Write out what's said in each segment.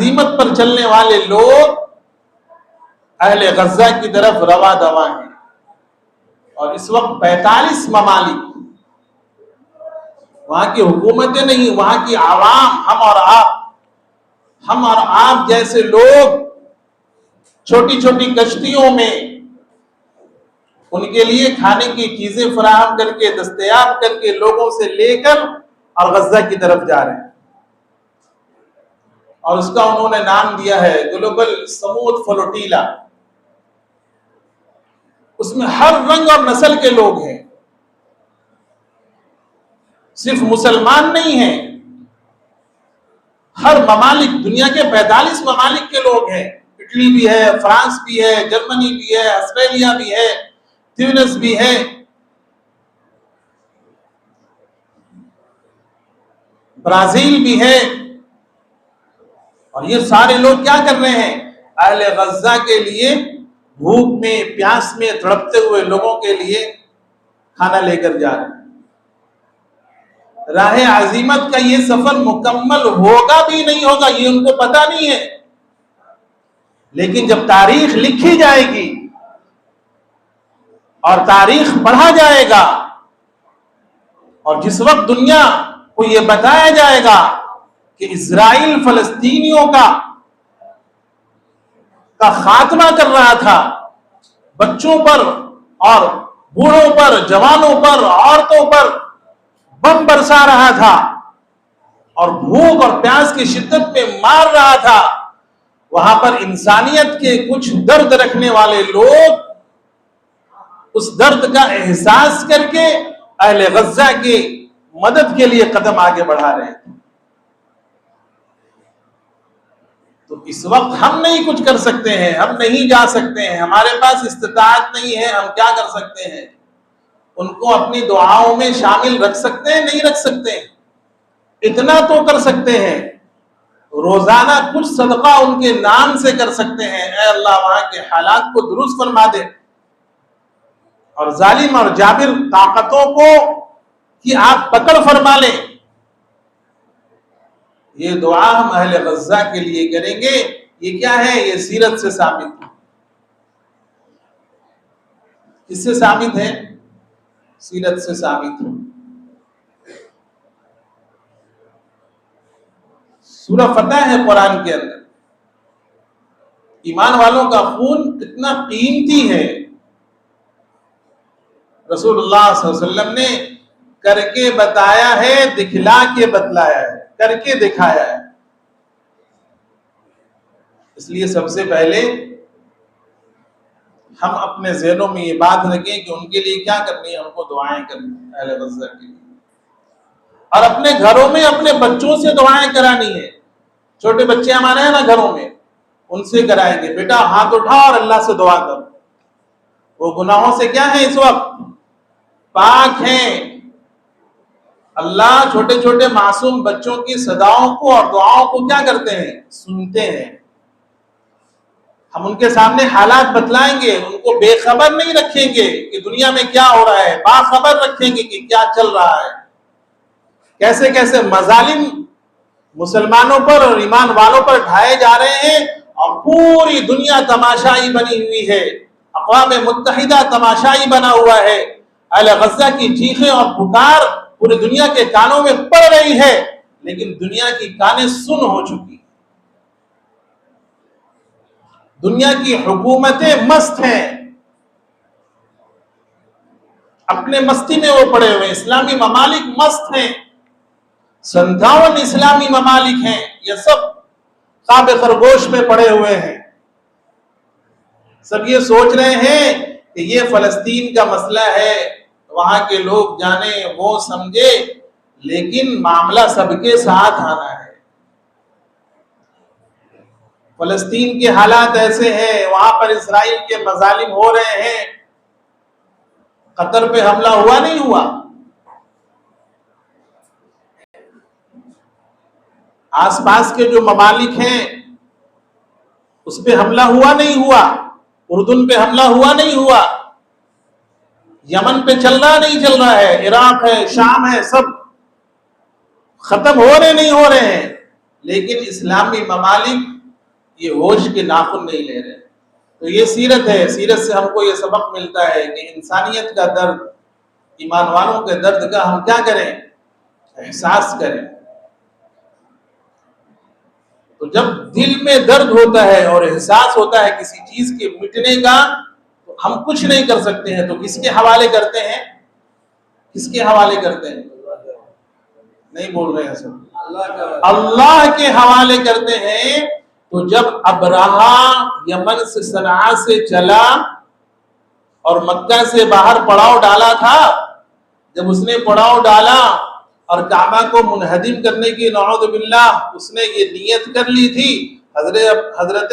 عزیمت پر چلنے والے لوگ اہل غزہ کی طرف رواں دواں ہیں، اور اس وقت 45 ممالک، وہاں کی حکومتیں نہیں، وہاں کی عوام، ہم اور آپ جیسے لوگ چھوٹی چھوٹی کشتیوں میں ان کے لیے کھانے کی چیزیں فراہم کر کے، دستیاب کر کے، لوگوں سے لے کر اور غزہ کی طرف جا رہے ہیں، اور اس کا انہوں نے نام دیا ہے گلوبل سمود فلوٹیلا۔ اس میں ہر رنگ اور نسل کے لوگ ہیں، صرف مسلمان نہیں ہیں، ہر ممالک، دنیا کے 45 ممالک کے لوگ ہیں، اٹلی بھی ہے، فرانس بھی ہے، جرمنی بھی ہے، آسٹریلیا بھی ہے، تیونس بھی ہے، برازیل بھی ہے، اور یہ سارے لوگ کیا کر رہے ہیں؟ اہل غزہ کے لیے، بھوک میں پیاس میں تڑپتے ہوئے لوگوں کے لیے کھانا لے کر جا رہے ہیں۔ راہ عزیمت کا یہ سفر مکمل ہوگا بھی نہیں ہوگا، یہ ان کو پتہ نہیں ہے، لیکن جب تاریخ لکھی جائے گی اور تاریخ پڑھا جائے گا، اور جس وقت دنیا کو یہ بتایا جائے گا کہ اسرائیل فلسطینیوں کا خاتمہ کر رہا تھا، بچوں پر اور بوڑھوں پر، جوانوں پر، عورتوں پر بم برسا رہا تھا، اور بھوک اور پیاس کی شدت میں مار رہا تھا، وہاں پر انسانیت کے کچھ درد رکھنے والے لوگ اس درد کا احساس کر کے اہل غزہ کی مدد کے لیے قدم آگے بڑھا رہے تھے۔ تو اس وقت ہم نہیں کچھ کر سکتے ہیں، ہم نہیں جا سکتے ہیں، ہمارے پاس استطاعت نہیں ہے، ہم کیا کر سکتے ہیں؟ ان کو اپنی دعاؤں میں شامل رکھ سکتے ہیں؟ نہیں رکھ سکتے ہیں۔ اتنا تو کر سکتے ہیں، روزانہ کچھ صدقہ ان کے نام سے کر سکتے ہیں، اے اللہ وہاں کے حالات کو درست فرما دے، اور ظالم اور جابر طاقتوں کو کہ آپ پکڑ فرما لیں۔ یہ دعا ہم اہل غزہ کے لیے کریں گے۔ یہ کیا ہے؟ یہ سیرت سے ثابت ہے۔ کس سے ثابت ہے؟ سیرت سے ثابت ہے۔ سورہ فتح ہے قرآن کے اندر، ایمان والوں کا خون کتنا قیمتی ہے، رسول اللہ صلی اللہ علیہ وسلم نے کر کے بتایا ہے، دکھلا کے بتلایا ہے، کر کے دکھایا ہے۔ اس لیے سب سے پہلے ہم اپنے ذہنوں میں یہ بات رکھیں کہ ان کے لیے کیا کرنی ہے، ان کو دعائیں کرنی ہے اہل غزہ کے لیے، اور اپنے گھروں میں اپنے بچوں سے دعائیں کرانی ہے۔ چھوٹے بچے ہمارے ہیں نا گھروں میں، ان سے کرائیں گے، بیٹا ہاتھ اٹھا اور اللہ سے دعا کرو، وہ گناہوں سے کیا ہے اس وقت؟ پاک ہیں۔ اللہ چھوٹے چھوٹے معصوم بچوں کی صداؤں کو اور دعاؤں کو کیا کرتے ہیں؟ سنتے ہیں۔ ہم ان کے سامنے حالات بتلائیں گے، ان کو بے خبر نہیں رکھیں گے کہ دنیا میں کیا ہو رہا ہے، باخبر رکھیں گے کہ کیا چل رہا ہے، کیسے کیسے مظالم مسلمانوں پر اور ایمان والوں پر ڈھائے جا رہے ہیں، اور پوری دنیا تماشائی بنی ہوئی ہے، اقوام متحدہ تماشائی بنا ہوا ہے۔ اہل غزہ کی چیخیں اور پکار پوری دنیا کے کانوں میں پڑ رہی ہے، لیکن دنیا کی کانیں سن ہو چکی، دنیا کی حکومتیں مست ہیں، اپنے مستی میں وہ پڑے ہوئے، اسلامی ممالک مست ہیں، 57 اسلامی ممالک ہیں، یہ سب خواب خرگوش میں پڑے ہوئے ہیں، سب یہ سوچ رہے ہیں کہ یہ فلسطین کا مسئلہ ہے، وہاں کے لوگ جانے وہ سمجھے، لیکن معاملہ سب کے ساتھ آنا ہے۔ فلسطین کے حالات ایسے ہیں، وہاں پر اسرائیل کے مظالم ہو رہے ہیں، قطر پہ حملہ ہوا نہیں ہوا، آس پاس کے جو ممالک ہیں اس پہ حملہ ہوا نہیں ہوا، اردن پہ حملہ ہوا نہیں ہوا، یمن پہ چل رہا نہیں چل رہا ہے، عراق ہے، شام ہے، سب ختم ہو رہے نہیں ہو رہے ہیں، لیکن اسلامی ممالک یہ ہوش کے ناخن نہیں لے رہے. تو یہ سیرت ہے. سیرت سے ہم کو یہ سبق ملتا ہے کہ انسانیت کا درد، ایمان والوں کے درد کا ہم کیا کریں؟ احساس کریں. تو جب دل میں درد ہوتا ہے اور احساس ہوتا ہے کسی چیز کے مٹنے کا، تو ہم کچھ نہیں کر سکتے ہیں. تو کس کے حوالے کرتے ہیں؟ کس کے حوالے کرتے ہیں؟ نہیں بول رہے ہیں سب. اللہ کے حوالے کرتے ہیں. تو جب ابرہہ یمن سے صنعاء سے چلا اور مکہ سے باہر پڑاؤ ڈالا تھا، جب اس نے پڑاؤ ڈالا اور کعبہ کو منہدم کرنے کی نعوذ باللہ اس نے یہ نیت کر لی تھی، حضرت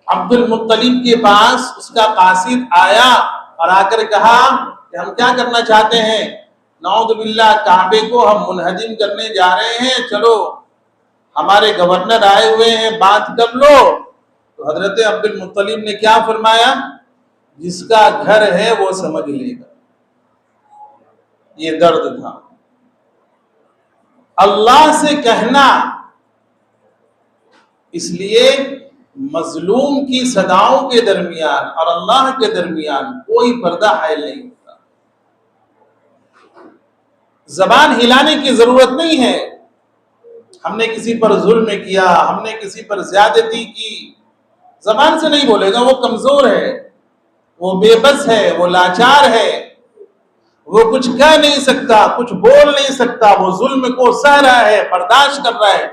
عبد المطلب کے پاس اس کا قاصد آیا اور آ کر کہا کہ ہم کیا کرنا چاہتے ہیں؟ نعوذ باللہ کعبے کو ہم منہدم کرنے جا رہے ہیں، چلو ہمارے گورنر آئے ہوئے ہیں، بات کر لو. تو حضرت عبد المطلب نے کیا فرمایا؟ جس کا گھر ہے وہ سمجھ لے گا. یہ درد تھا. اللہ سے کہنا، اس لیے مظلوم کی صداؤں کے درمیان اور اللہ کے درمیان کوئی پردہ حائل نہیں ہوتا. زبان ہلانے کی ضرورت نہیں ہے. ہم نے کسی پر ظلم کیا، ہم نے کسی پر زیادتی کی، زبان سے نہیں بولے گا. وہ کمزور ہے، وہ بے بس ہے، وہ لاچار ہے، وہ کچھ کہہ نہیں سکتا، کچھ بول نہیں سکتا. وہ ظلم کو سہ رہا ہے، برداشت کر رہا ہے،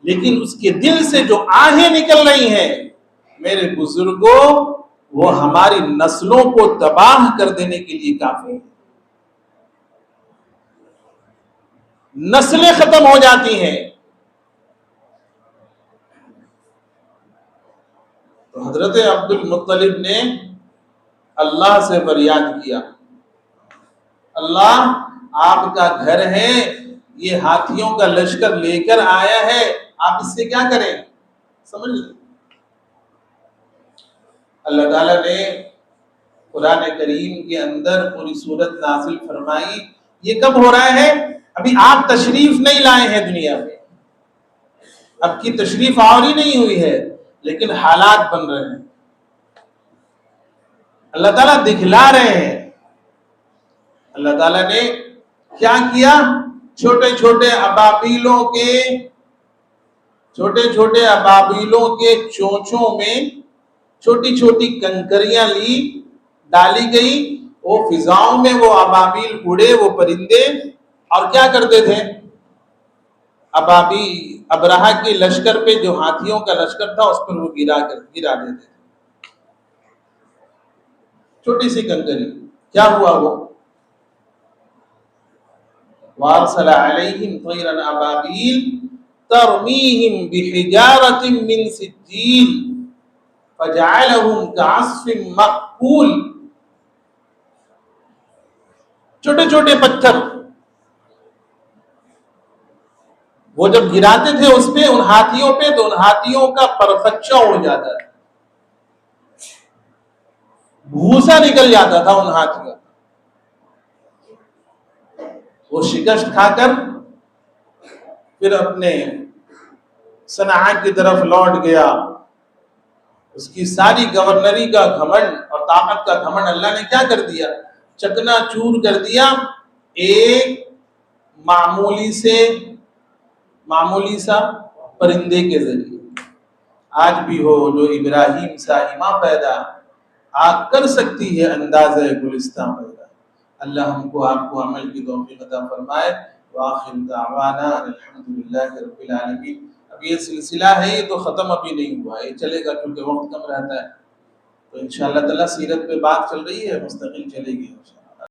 لیکن اس کے دل سے جو آہیں نکل رہی ہیں میرے بزرگوں، وہ ہماری نسلوں کو تباہ کر دینے کے لیے کافی ہے. نسلیں ختم ہو جاتی ہیں. تو حضرت عبد المطلب نے اللہ سے فریاد کیا، اللہ آپ کا گھر ہے، یہ ہاتھیوں کا لشکر لے کر آیا ہے، آپ اس سے کیا کریں؟ سمجھ لیں. اللہ تعالیٰ نے قرآن کریم کے اندر پوری سورت نازل فرمائی. یہ کب ہو رہا ہے؟ ابھی آپ تشریف نہیں لائے ہیں دنیا میں، اب کی تشریف آوری نہیں ہوئی ہے، لیکن حالات بن رہے ہیں. اللہ تعالیٰ دکھلا رہے ہیں. اللہ تعالیٰ نے کیا کیا؟ چھوٹے چھوٹے ابابیلوں کے چونچوں میں چھوٹی چھوٹی کنکریاں ڈالی گئی. وہ فضاؤں میں وہ ابابیل اڑے، وہ پرندے، اور کیا کرتے تھے؟ ابرہہ کے لشکر پہ، جو ہاتھیوں کا لشکر تھا، اس پر وہ گرا دیتے تھے. چھوٹی سی کنکری. کیا ہوا؟ وہ وَأَرْسَلَ عَلَيْهِمْ طَيْرًا أَبَابِيلَ تَرْمِيهِمْ بِحِجَارَةٍ مِّن سِجِّيلٍ فَجَعَلَهُمْ كَعَصْفٍ مَّأْكُولٍ. چھوٹے چھوٹے پتھر وہ جب گراتے تھے اس پہ، ان ہاتھیوں پہ، تو ان ہاتھیوں کا پرخچا اڑ جاتا تھا، بھوسا نکل جاتا تھا ان ہاتھیوں. وہ شکست کھا کر پھر اپنے صنعاء کی طرف لوٹ گیا. اس کی ساری گورنری کا گھمنڈ اور طاقت کا گھمنڈ اللہ نے کیا کر دیا؟ چکنا چور کر دیا. ایک معمولی سا پرندے کے ذریعے. آج بھی ہو جو ابراہیم سا ایما پیدا، آگ کر سکتی ہے اندازہ گلستان پیدا. اللہ ہم کو آپ کو عمل کی توفیق عطا فرمائے. وآخر دعوانا الحمدللہ رب العالمین. اب یہ سلسلہ ہے، یہ تو ختم ابھی نہیں ہوا، یہ چلے گا کیونکہ وقت کم رہتا ہے. تو انشاءاللہ تعالیٰ سیرت پہ بات چل رہی ہے، مستقل چلے گی انشاءاللہ.